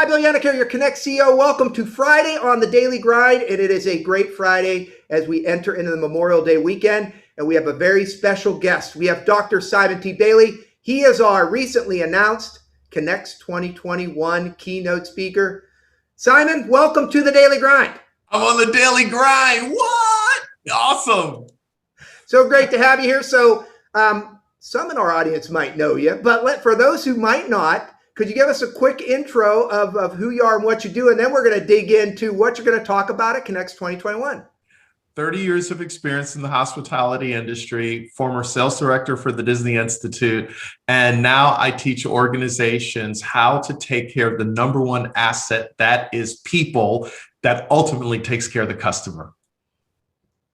Hi, Bill Yannick here, your Connex CEO. Welcome to Friday on the Daily Grind, and it is a great Friday as we enter into the Memorial Day weekend, and we have a very special guest. We have Dr. Simon T. Bailey. He is our recently announced CONNEX2021 Keynote Speaker. Simon, welcome to the Daily Grind. I'm on the Daily Grind. What? Awesome. So great to have you here. So some in our audience might know you, but for those who might not, could you give us a quick intro of who you are and what you do? And then we're going to dig into what you're going to talk about at Connex 2021. 30 years of experience in the hospitality industry, former sales director for the Disney Institute. And now I teach organizations how to take care of the number one asset, that is people, that ultimately takes care of the customer.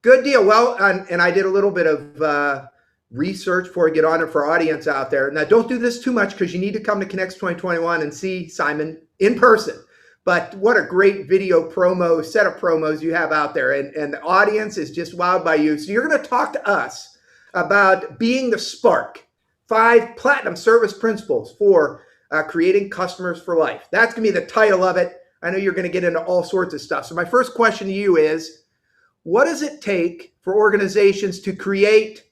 Good deal. Well, and I did a little bit of research before I get on it for our audience out there. Now, don't do this too much because you need to come to Connex 2021 and see Simon in person. But what a great video promo, set of promos you have out there. And the audience is just wowed by you. So you're going to talk to us about being the spark, 5 platinum service principles for creating customers for life. That's going to be the title of it. I know you're going to get into all sorts of stuff. So my first question to you is, what does it take for organizations to create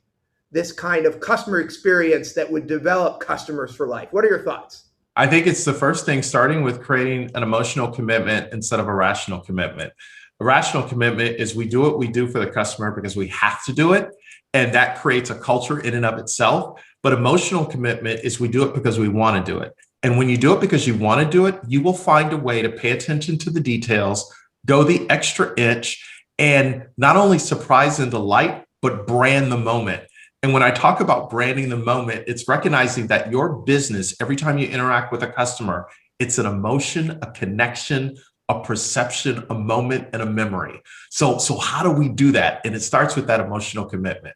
this kind of customer experience that would develop customers for life? What are your thoughts? I think it's the first thing, starting with creating an emotional commitment instead of a rational commitment. A rational commitment is we do what we do for the customer because we have to do it, and that creates a culture in and of itself. But emotional commitment is we do it because we want to do it. And when you do it because you want to do it, you will find a way to pay attention to the details, go the extra inch, and not only surprise and delight, but brand the moment. And when I talk about branding the moment, it's recognizing that your business, every time you interact with a customer, it's an emotion, a connection, a perception, a moment, and a memory. So how do we do that? And it starts with that emotional commitment.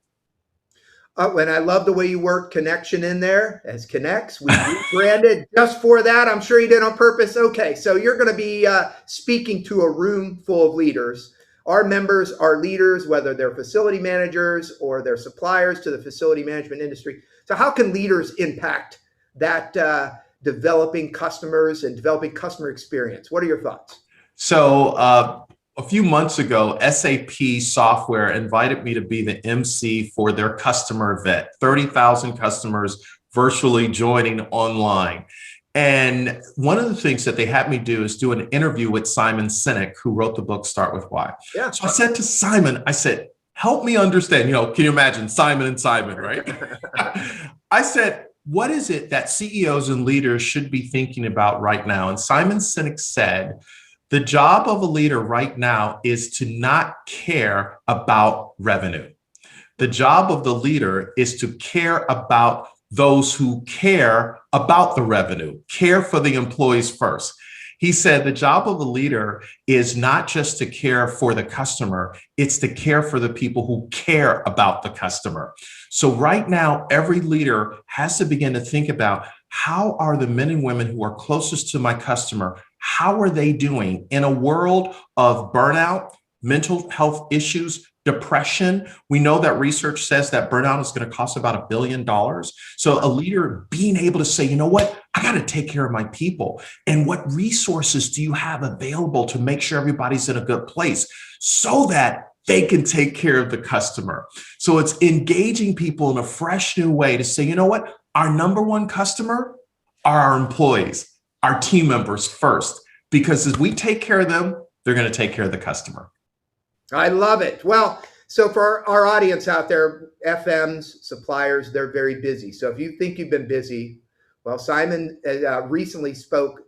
And I love the way you work connection in there as Connex. We rebranded just for that. I'm sure you did on purpose. Okay, so you're going to be speaking to a room full of leaders. Our members are leaders, whether they're facility managers or they're suppliers to the facility management industry. So how can leaders impact that developing customers and developing customer experience? What are your thoughts? So a few months ago, SAP Software invited me to be the MC for their customer event, 30,000 customers virtually joining online. And one of the things that they had me do is do an interview with Simon Sinek, who wrote the book, Start With Why. Yeah. So I said to Simon, I said, help me understand, can you imagine Simon and Simon, right? I said, what is it that CEOs and leaders should be thinking about right now? And Simon Sinek said, the job of a leader right now is to not care about revenue. The job of the leader is to care about those who care about the revenue, care for the employees first. He said the job of a leader is not just to care for the customer, it's to care for the people who care about the customer. So right now, every leader has to begin to think about, how are the men and women who are closest to my customer, how are they doing in a world of burnout, mental health issues, depression? We know that research says that burnout is going to cost about $1 billion. So a leader being able to say, you know what, I got to take care of my people. And what resources do you have available to make sure everybody's in a good place so that they can take care of the customer? So it's engaging people in a fresh new way to say, you know what, our number one customer are our employees, our team members first, because as we take care of them, they're going to take care of the customer. I love it. Well, so for our audience out there, FMs, suppliers, they're very busy. So if you think you've been busy, well, Simon recently spoke,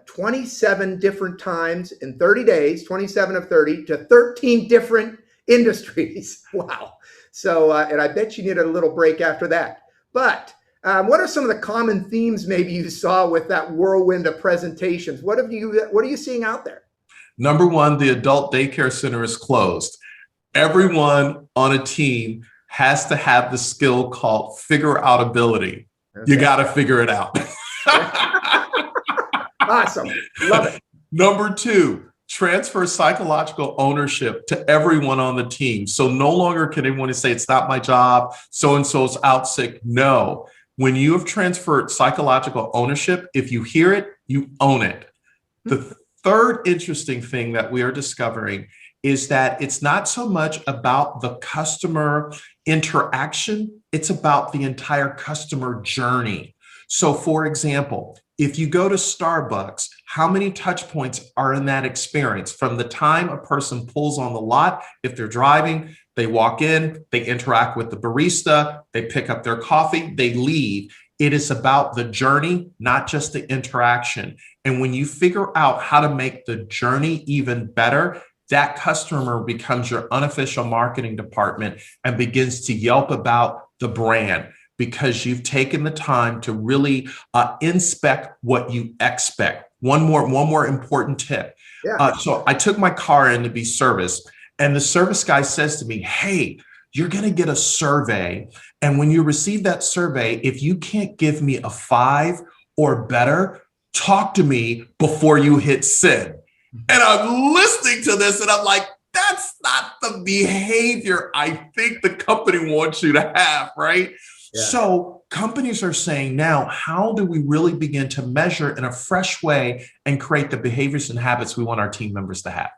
27 different times in 30 days, 27 of 30 to 13 different industries. Wow. So, and I bet you needed a little break after that. But what are some of the common themes maybe you saw with that whirlwind of presentations? What are you seeing out there? Number one, the adult daycare center is closed. Everyone on a team has to have the skill called figure out ability. Okay. You got to figure it out. Awesome. Love it. Number two, transfer psychological ownership to everyone on the team. So no longer can anyone say, it's not my job, so-and-so's out sick. No. When you have transferred psychological ownership, if you hear it, you own it. The third interesting thing that we are discovering is that it's not so much about the customer interaction, it's about the entire customer journey. So for example, if you go to Starbucks, how many touch points are in that experience? From the time a person pulls on the lot, if they're driving, they walk in, they interact with the barista, they pick up their coffee, they leave. It is about the journey, not just the interaction. And when you figure out how to make the journey even better, that customer becomes your unofficial marketing department and begins to yelp about the brand, because you've taken the time to really inspect what you expect. One more important tip. Yeah. So I took my car in to be serviced, and the service guy says to me, "Hey, you're going to get a survey. And when you receive that survey, if you can't give me a 5 or better, talk to me before you hit send." And I'm listening to this and I'm like, that's not the behavior I think the company wants you to have, right? Yeah. So companies are saying now, how do we really begin to measure in a fresh way and create the behaviors and habits we want our team members to have?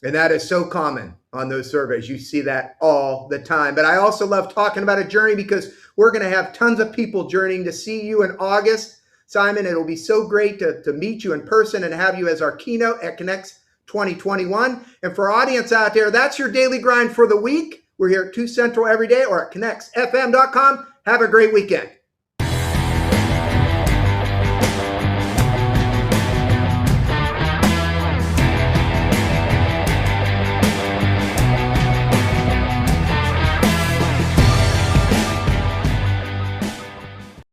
And that is so common on those surveys. You see that all the time. But I also love talking about a journey, because we're going to have tons of people journeying to see you in August. Simon, it'll be so great to meet you in person and have you as our keynote at Connex 2021. And for our audience out there, that's your daily grind for the week. We're here at 2 Central every day, or at connexfm.com. Have a great weekend.